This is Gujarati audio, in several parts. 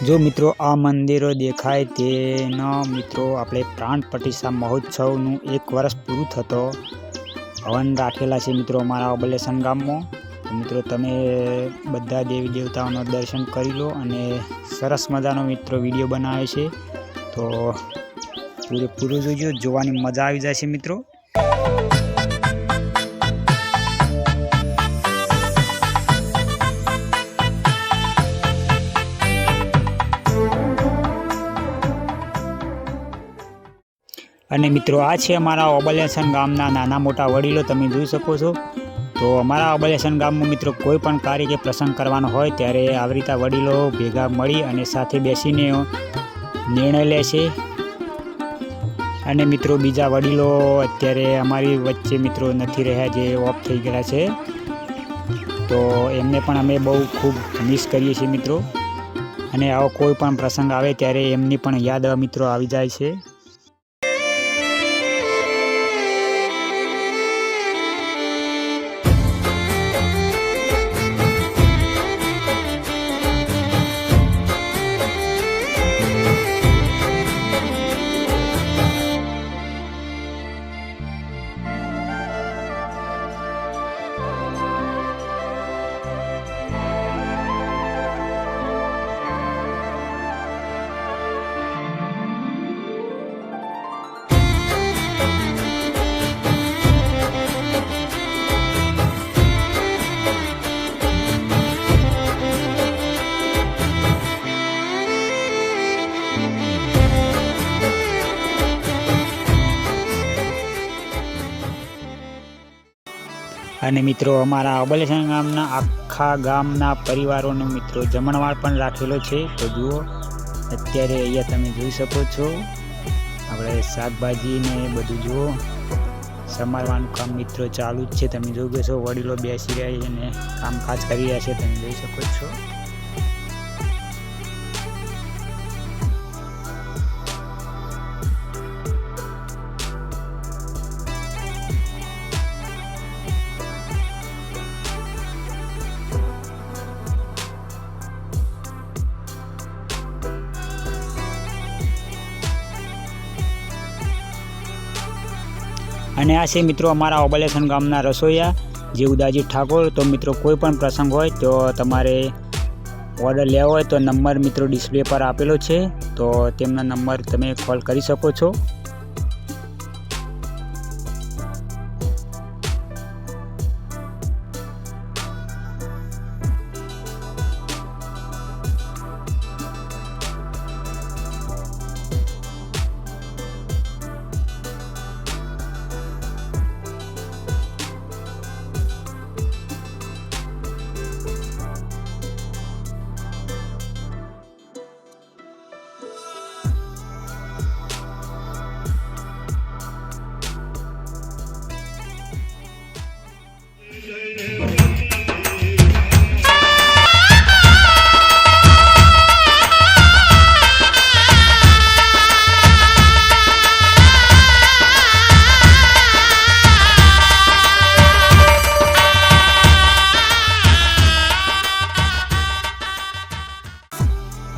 जो मित्रों आ मंदिरो देखाय तेना मित्रों આપણે પ્રાણ પ્રતિષ્ઠા મહોત્સવનું 1 વર્ષ પૂરું થતો હવન રાખેલા છે મિત્રો અમારા ઓબલેશન ગામમાં। તો મિત્રો તમે બધા દેવી દેવતાઓનો દર્શન કરી લો અને સરસ મજાનો મિત્રો વિડિયો બનાવે છે તો પૂરેપૂરું જોજો, જોવાની મજા આવી જશે મિત્રો। અને મિત્રો આ છે અમારા ઓબલેશન ગામના નાના મોટા વડીલો, તમે જોઈ શકો છો। તો અમારા ઓબલેશન ગામમાં મિત્રો કોઈ પણ કાર્ય કે પ્રસંગ કરવાનો હોય ત્યારે આવી રીતે વડીલો ભેગા મળી અને સાથે બેસીને નિર્ણય લે છે। અને મિત્રો બીજા વડીલો અત્યારે અમારી વચ્ચે મિત્રો નથી રહ્યા, જે ઓફ થઈ ગયેલા છે, તો એમને પણ અમે બહુ ખૂબ મિસ કરીએ છીએ મિત્રો। અને આવો કોઈ પણ પ્રસંગ આવે ત્યારે એમની પણ યાદ મિત્રો આવી જાય છે। અને મિત્રો અમારા ઓબલેશન ગામના આખા ગામના પરિવારોનો મિત્રો જમણવાર પણ રાખેલો છે। તો જુઓ અત્યારે અહીંયા તમે જોઈ શકો છો, આપણે શાકભાજી ને બધું જુઓ સમારવાનું કામ મિત્રો ચાલુ જ છે। તમે જોઈ છો વડીલો બેસી રહ્યા છે અને કામકાજ કરી રહ્યા છે, તમે જોઈ શકો છો। અને આ છે મિત્રો અમારા ઓબલેશન ગામના રસોઈયા જે ઉદાજી ઠાકોર। તો મિત્રો કોઈ પણ પ્રસંગ હોય તો તમારે ઓર્ડર લેવો હોય તો નંબર મિત્રો ડિસ્પ્લે પર આપેલો છે, તો તેમના નંબર તમે કોલ કરી શકો છો।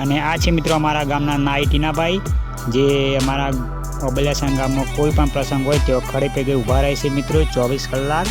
અને આ છે મિત્રો અમારા ગામના નાઈટીના ભાઈ, જે અમારા ઓબલેશન ગામમાં કોઈ પણ પ્રસંગ હોય તો ખડે પગે ઊભા રહે છે મિત્રો 24 કલાક।